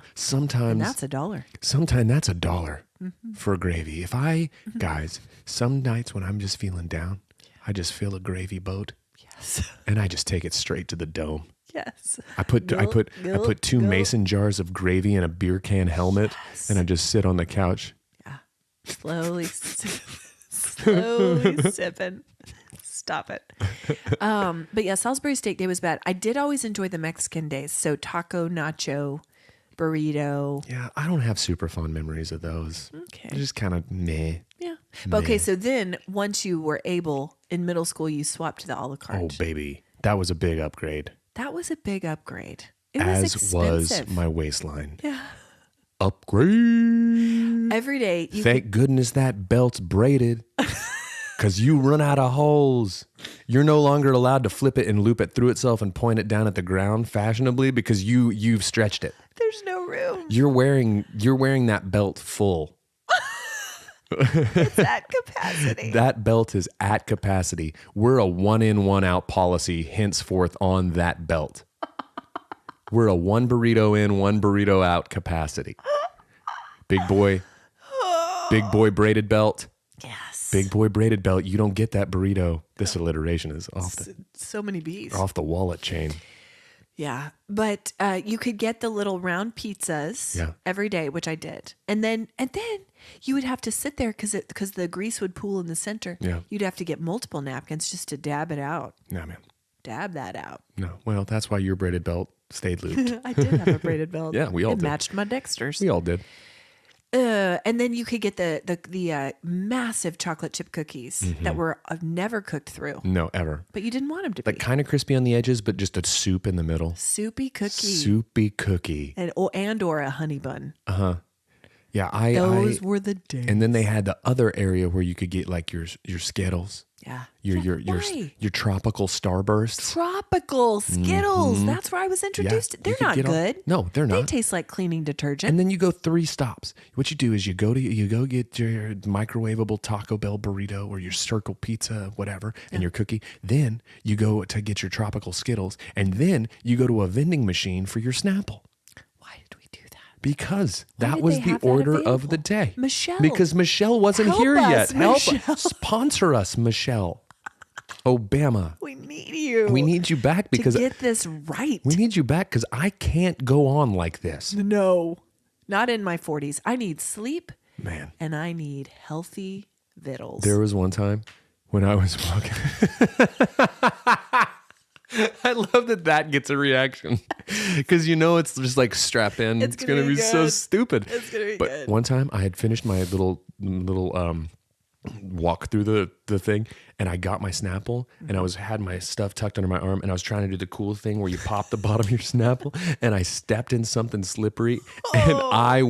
that's $1. Sometimes that's $1 for a gravy. Guys, some nights when I'm just feeling down, I just fill a gravy boat. Yes. And I just take it straight to the dome. Yes. I put two mason jars of gravy in a beer can helmet, and I just sit on the couch. Yeah. Slowly sipping. Stop it. But yeah, Salisbury steak day was bad. I did always enjoy the Mexican days. So taco, nacho, burrito. Yeah, I don't have super fond memories of those. Okay. They're just kind of meh. Yeah. But okay, so then once you were able, in middle school, you swapped to the a la carte. Oh, baby. That was a big upgrade. That was a big upgrade. It was expensive. Was my waistline. Yeah. Upgrade. Every day. Thank goodness that belt's braided. Because you run out of holes. You're no longer allowed to flip it and loop it through itself and point it down at the ground fashionably because you've stretched it. There's no room. You're wearing that belt full. It's at capacity. That belt is at capacity. We're a 1 in, 1 out policy henceforth on that belt. We're a 1 burrito in, 1 burrito out capacity. Big boy braided belt. Yes. Big boy braided belt. You don't get that burrito. This alliteration is off so many B's. Off the wallet chain. Yeah. But you could get the little round pizzas every day, which I did. And then you would have to sit there because the grease would pool in the center. Yeah. You'd have to get multiple napkins just to dab it out. No, man. Dab that out. No. Well, that's why your braided belt stayed looped. I did have a braided belt. Yeah, we all did. It matched my Dexter's. We all did. And then you could get the massive chocolate chip cookies that were never cooked through. No, ever. But you didn't want them to Like be. kind of crispy on the edges, but just a soup in the middle. Soupy cookie. Soupy cookie. And or a honey bun. Uh-huh. Yeah, Those were the days. And then they had the other area where you could get like your Skittles. Yeah. Your tropical Starbursts. Tropical Skittles. That's where I was introduced. Yeah, They're not good. No, they're not. They taste like cleaning detergent. And then you go 3 stops. What you do is you go get your microwavable Taco Bell burrito or your Circle Pizza, whatever, and your cookie. Then you go to get your tropical Skittles, and then you go to a vending machine for your Snapple. Why did we do that? Because Why that did was they the have that order of available? the day. Michelle. Because Michelle wasn't Help here us, yet. Help Michelle. sponsor us, Michelle. Obama. We need you. We need you back because to get this right. we need you back because I can't go on like this. No, not in my 40s. I need sleep, Man. and I need healthy vittles. There was one time when I was walking. I love that gets a reaction because it's just like strap in. It's gonna be so stupid. It's gonna be but good. One time I had finished my little walk through the thing, and I got my Snapple, and I had my stuff tucked under my arm, and I was trying to do the cool thing where you pop the bottom of your Snapple, and I stepped in something slippery, and I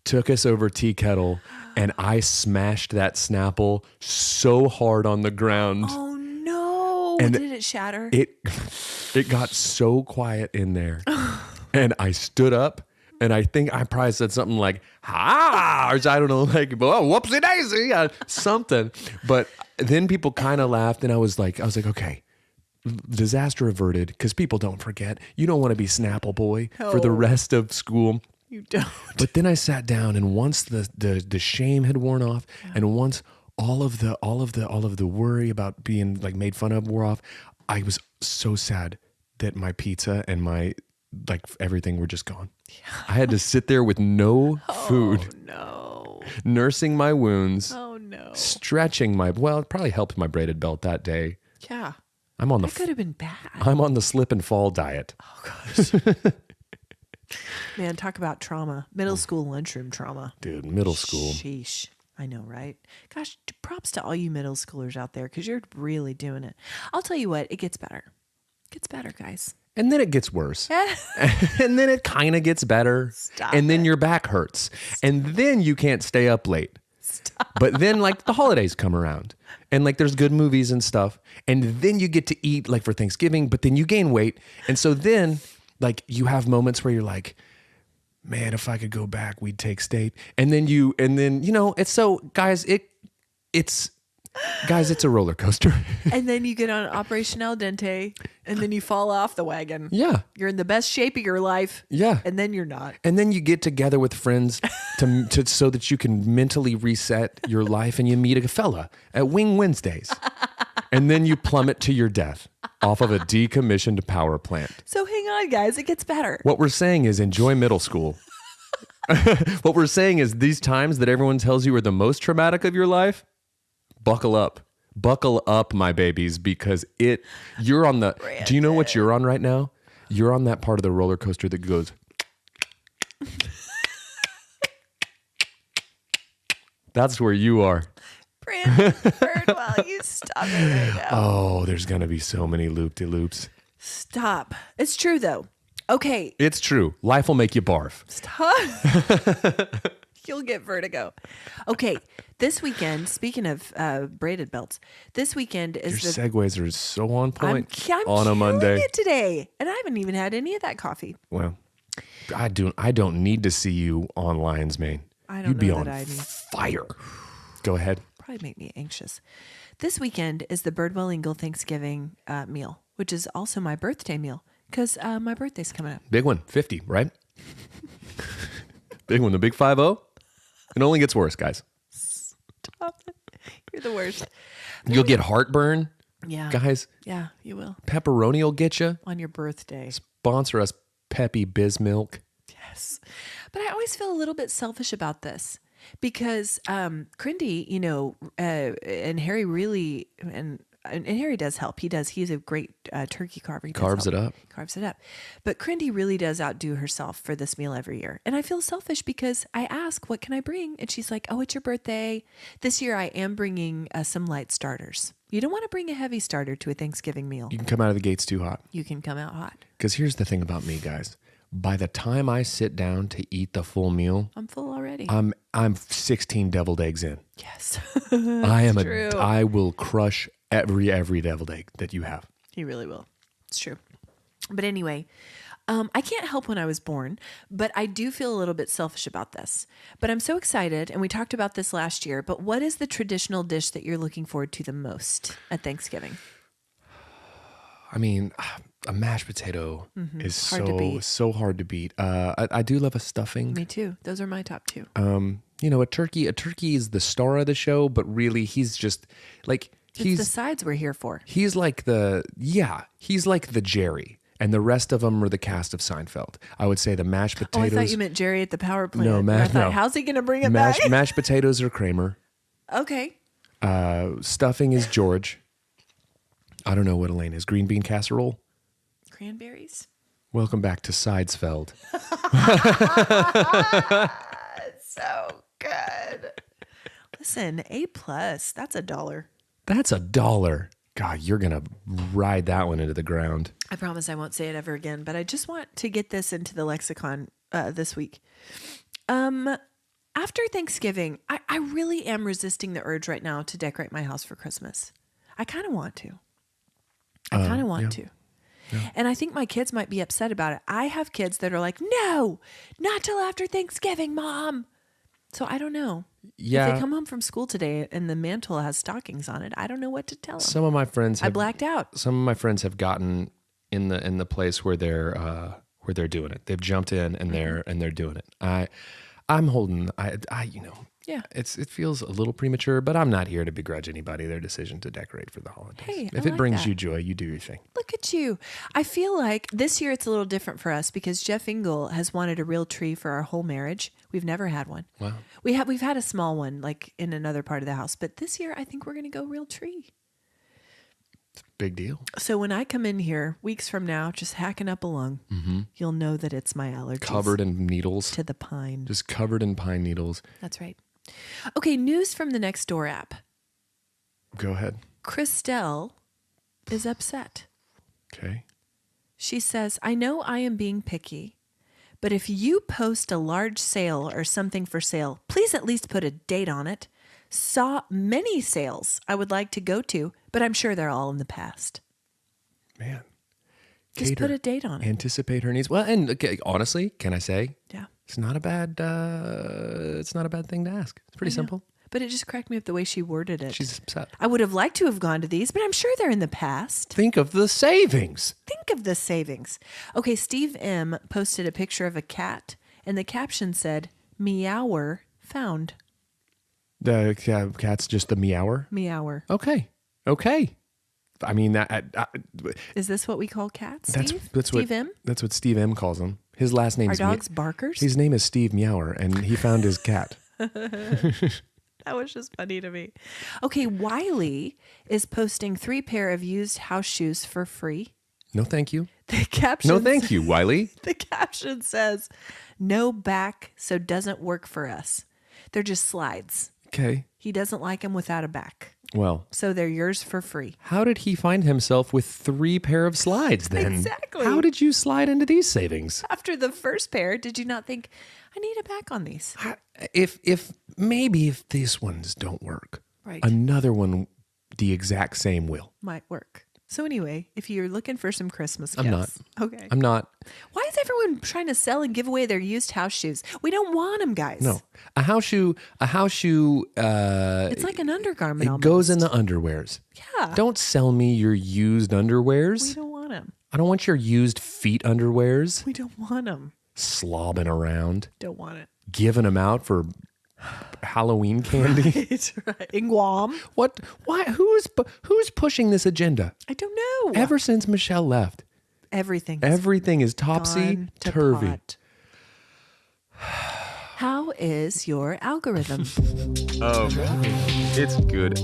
took us over tea kettle, and I smashed that Snapple so hard on the ground. Oh no! And did it shatter? It got so quiet in there, and I stood up. And I think I probably said something like, ha, or I don't know, like, oh, whoopsie daisy, something. But then people kind of laughed, and I was like, okay, disaster averted, because people don't forget. You don't want to be Snapple boy for the rest of school. You don't. But then I sat down, and once the shame had worn off, and once all of the worry about being like made fun of wore off, I was so sad that my pizza and my like everything were just gone. Yeah. I had to sit there with no food. Oh no. Nursing my wounds. Oh no. Stretching my it probably helped my braided belt that day. Yeah. That could have been bad. I'm on the slip and fall diet. Oh gosh. Man, talk about trauma. Middle school lunchroom trauma. Dude, middle school. Sheesh. I know, right? Gosh, props to all you middle schoolers out there because you're really doing it. I'll tell you what, it gets better. It gets better, guys. And then it gets worse. And then it kind of gets better. Stop and then it. your back hurts. And then you can't stay up late. Stop. But then like the holidays come around and like there's good movies and stuff. And then you get to eat like for Thanksgiving, but then you gain weight. And so then like you have moments where you're like, man, if I could go back, we'd take steak. And then it's so it's a roller coaster. And then you get on Operation Al Dente and then you fall off the wagon. Yeah. You're in the best shape of your life. Yeah. And then you're not. And then you get together with friends to so that you can mentally reset your life, and you meet a fella at Wing Wednesdays. And then you plummet to your death off of a decommissioned power plant. So hang on, guys. It gets better. What we're saying is enjoy middle school. What we're saying is these times that everyone tells you are the most traumatic of your life, buckle up. Buckle up, my babies, because you're on the, Brandon. Do you know what you're on right now? You're on that part of the roller coaster that goes, that's where you are. Brandon Birdwell, you stop it right now. Oh, there's going to be so many loop-de-loops. Stop. It's true, though. Okay. It's true. Life will make you barf. Stop. You'll get vertigo. Okay. This weekend, speaking of braided belts, this weekend is Your segues are so on point I'm on a killing Monday. it today. And I haven't even had any of that coffee. Well, I don't need to see you on Lion's Mane. I don't You'd be know on that I need. fire. Go ahead. Probably make me anxious. This weekend is the Birdwell Engle Thanksgiving meal, which is also my birthday meal because my birthday's coming up. Big one, 50, right? Big one, the big 50. It only gets worse, guys. Stop it. You're the worst. You'll get heartburn, Yeah. guys. Yeah, you will. Pepperoni will get you. On your birthday. Sponsor us, Peppy Bizmilk. Yes. But I always feel a little bit selfish about this because Crindy, and Harry really, and Harry does help. He's a great turkey carver. He does Carves help. it up. Carves it up. But Crindy really does outdo herself for this meal every year. And I feel selfish because I ask, what can I bring? And she's like, oh, it's your birthday. This year I am bringing some light starters. You don't want to bring a heavy starter to a Thanksgiving meal. You can come out of the gates too hot. You can come out hot. Because here's the thing about me, guys. By the time I sit down to eat the full meal, I'm full already. I'm 16 deviled eggs in. Yes. I will crush every deviled egg that you have. He really will. It's true. But anyway, I can't help when I was born, but I do feel a little bit selfish about this. But I'm so excited, and we talked about this last year, but what is the traditional dish that you're looking forward to the most at Thanksgiving? I mean, a mashed potato is so hard to beat. I do love a stuffing. Me too. Those are my top two. A turkey is the star of the show, but really he's just like, It's the sides we're here for. he's like the Jerry, and the rest of them are the cast of Seinfeld. I would say the mashed Oh, I potatoes. thought you meant Jerry at the power plant. No, And I thought, no. how's he going to bring it back? Mashed potatoes are Kramer. Okay. Stuffing is George. I don't know what Elaine is. Green bean casserole. Cranberries. Welcome back to Sidesfeld. So good. Listen, A+, that's $1. That's $1. God, you're going to ride that one into the ground. I promise I won't say it ever again, but I just want to get this into the lexicon this week. After Thanksgiving, I really am resisting the urge right now to decorate my house for Christmas. I kind of want to. Yeah. And I think my kids might be upset about it. I have kids that are like, no, not till after Thanksgiving, Mom. So I don't know. Yeah. If they come home from school today and the mantle has stockings on it, I don't know what to tell them. Some of my friends I blacked out. Some of my friends have gotten in the place where where they're doing it. They've jumped in and they're doing it. I'm holding. Yeah. It feels a little premature, but I'm not here to begrudge anybody their decision to decorate for the holidays. Hey, if I it like brings that. you joy, you do your thing. Look at you. I feel like this year it's a little different for us because Jeff Engle has wanted a real tree for our whole marriage. We've never had one. Wow. We've had a small one like in another part of the house, but this year I think we're going to go real tree. Big deal. So when I come in here weeks from now, just hacking up a lung, you'll know that it's my allergies. Covered in needles. to the pine. Just covered in pine needles. That's right. Okay, news from the Nextdoor app. Go ahead. Christelle is upset. Okay. She says, I know I am being picky, but if you post a large sale or something for sale, please at least put a date on it. Saw many sales I would like to go to, but I'm sure they're all in the past. Man. Just Cater. put a date on it. Anticipate her needs. Well, and okay, honestly, can I say Yeah. it's not a bad thing to ask. It's pretty simple. But it just cracked me up the way she worded it. She's upset. I would have liked to have gone to these, but I'm sure they're in the past. Think of the savings. Think of the savings. Okay, Steve M. posted a picture of a cat, and the caption said, Meower found. The cat's just the meower. Meower. Okay. I mean that. Is this what we call cats, Steve? That's Steve what M? That's what Steve M calls him. His last name Are is dogs barkers? His name is Steve Meower, and he found his cat. That was just funny to me. Okay, Wiley is posting 3 pair of used house shoes for free. No, thank you. The caption No, thank you, Wiley. The caption says, no back, so doesn't work for us. They're just slides. Okay. He doesn't like them without a back. Well, So they're yours for free. how did he find himself with 3 pair of slides then? Exactly. How did you slide into these savings? After the first pair, did you not think, I need a back on these? If these ones don't work, Right. another one the exact same will. Might work. So anyway, if you're looking for some Christmas gifts. I'm not. Okay. I'm not. Why is everyone trying to sell and give away their used house shoes? We don't want them, guys. No. A house shoe, It's like an undergarment it almost. goes in the underwears. Yeah. Don't sell me your used underwears. We don't want them. I don't want your used feet underwears We don't want them. slobbing around, Don't want it. giving them out for Halloween candy. It's right. In Guam. What? Why? Who's pushing this agenda? I don't know. Ever since Michelle left, Everything. everything is topsy turvy. How is your algorithm? It's good.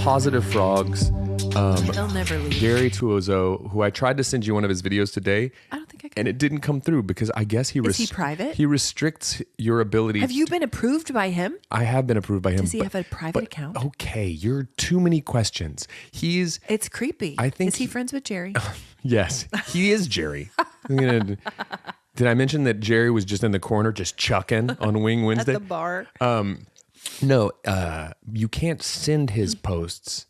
Positive Frogs. They'll never leave. Gary Tuozo, who I tried to send you one of his videos today, I don't think I can. and it didn't come through because I guess he Is he private? He restricts your ability. Have you been approved by him? I have been approved by him. Does he have a private account? Okay, you're too many questions. He's It's creepy. I think Is he friends with Jerry? yes, he is Jerry. Did I mention that Jerry was just in the corner just chucking on Wing At Wednesday? the bar. No, you can't send his posts,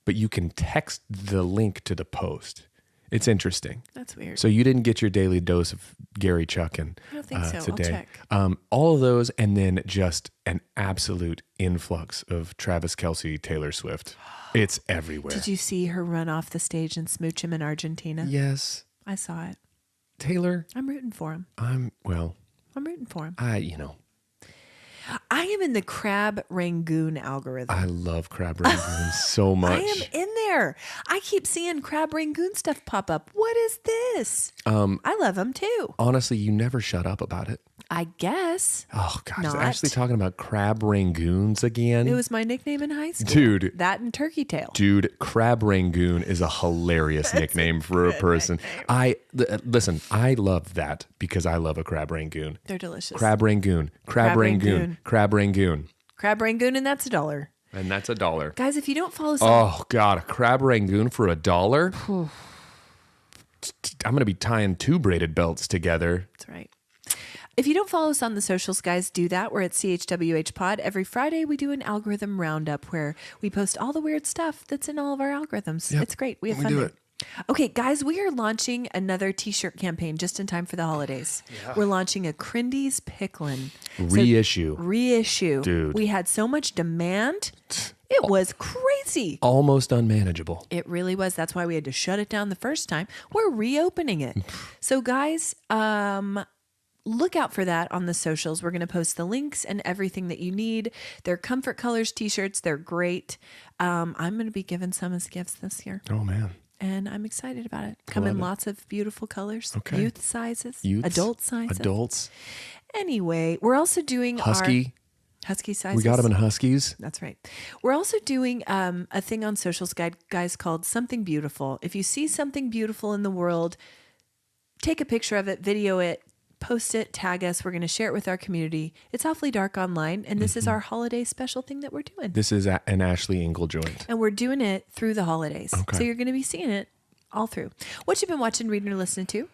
but you can text the link to the post. It's interesting. That's weird. So you didn't get your daily dose of Gary chucking I don't think so. I'll today. check. All of those, and then just an absolute influx of Travis Kelce, Taylor Swift. It's everywhere. Did you see her run off the stage and smooch him in Argentina? Yes, I saw it. Taylor. I'm rooting for him. I'm rooting for him. I am in the crab rangoon algorithm. I love crab rangoon so much. I am in there. I keep seeing crab rangoon stuff pop up. What is this? I love them too. Honestly, you never shut up about it. I guess. Oh gosh, Not. actually talking about crab rangoons again. It was my nickname in high school. Dude. That and turkey tail. Dude, crab rangoon is a hilarious nickname for a person. Listen, I love that because I love a crab rangoon. They're delicious. Crab rangoon, crab Crab rangoon, rangoon. crab rangoon. Crab rangoon, and that's $1. And that's $1. Guys, if you don't follow some Oh God, a crab rangoon for $1? I'm gonna be tying 2 braided belts together. That's right. If you don't follow us on the socials, guys, do that. We're at CHWH Pod. Every Friday, we do an algorithm roundup where we post all the weird stuff that's in all of our algorithms. Yep. It's great. We have We fun do there. it. Okay, guys, we are launching another t-shirt campaign just in time for the holidays. We're launching a Crindy's Picklin' Reissue. reissue. Dude. We had so much demand. It was crazy. Almost unmanageable. It really was. That's why we had to shut it down the first time. We're reopening it. So guys, look out for that on the socials. We're going to post the links and everything that you need. They're Comfort Colors t-shirts. They're great. I'm going to be giving some as gifts this year. Oh, man. And I'm excited about it. Come in lots of beautiful colors. Okay. Youth sizes. Youths, adult sizes. Adults. Anyway, we're also doing Husky. Husky sizes. We got them in Huskies. That's right. We're also doing a thing on socials, guys, called Something Beautiful. If you see something beautiful in the world, take a picture of it, video it, post it, tag us. We're going to share it with our community. It's awfully dark online, and this is our holiday special thing that we're doing. This is an Ashley Engle joint. And we're doing it through the holidays. Okay. So you're going to be seeing it all through. What you been watching, reading, or listening to?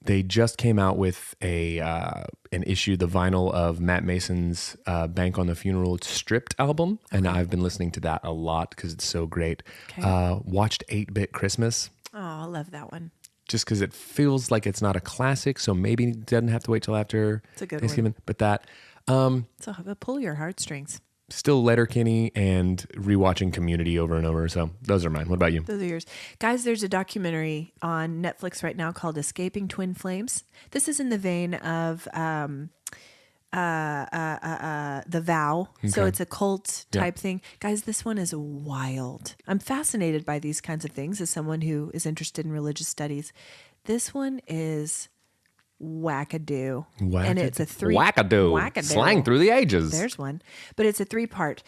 They just came out with an issue, the vinyl of Matt Mason's Bank on the Funeral Stripped album. And I've been listening to that a lot because it's so great. Okay. Watched 8-Bit Christmas. Oh, I love that one. Just because it feels like it's not a classic, so maybe it doesn't have to wait till after It's a good Thanksgiving. one. But that, So pull your heartstrings. still Letterkenny and rewatching Community over and over. So those are mine. What about you? Those are yours. Guys, there's a documentary on Netflix right now called Escaping Twin Flames. This is in the vein of The Vow. So Okay. it's a cult type thing. Guys, this one is wild. I'm fascinated by these kinds of things as someone who is interested in religious studies. This one is wackadoo. And it's a Wackadoo. Slang through the ages. There's one. But it's a 3-part.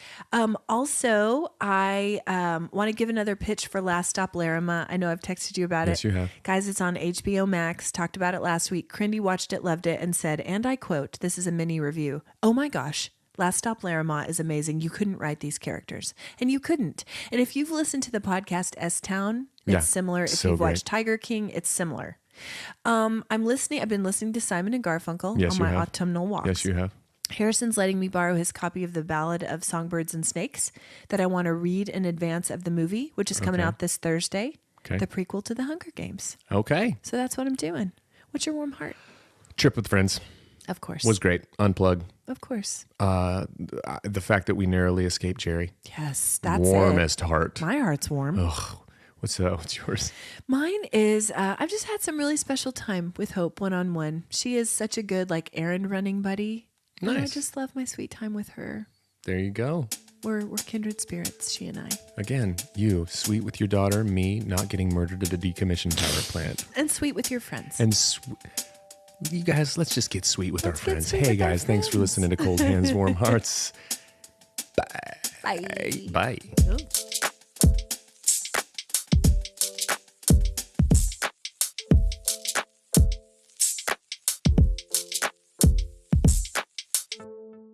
Also, I want to give another pitch for Last Stop Laramie. I know I've texted you about it. Yes, you have. Guys, it's on HBO Max. Talked about it last week. Crindy watched it, loved it, and said, and I quote, this is a mini review, "Oh my gosh, Last Stop Laramie is amazing. You couldn't write these characters." And you couldn't. And if you've listened to the podcast S-Town, it's similar. If so you've great. watched Tiger King, it's similar. I've been listening to Simon and Garfunkel Yes, on you my have. autumnal walks. Yes, you have. Harrison's letting me borrow his copy of The Ballad of Songbirds and Snakes that I want to read in advance of the movie, which is coming out this Thursday, Okay. the prequel to The Hunger Games. Okay. So that's what I'm doing. What's your warm heart? Trip with friends Of course. was great. Unplug. Of course. The fact that we narrowly escaped Jerry. Yes, that's Warmest it. heart. My heart's warm. Ugh. What's yours? Mine is, I've just had some really special time with Hope one-on-one. She is such a good, errand running buddy. And I Nice. just love my sweet time with her. There you go. We're kindred spirits, she and I. Again, you, sweet with your daughter, me, not getting murdered at a decommissioned power plant. And sweet with your friends. And you guys, let's just get sweet with Let's our get friends. sweet Hey with our guys, thanks for friends. listening to Cold Hands, Warm Hearts. Bye. Bye. Oh.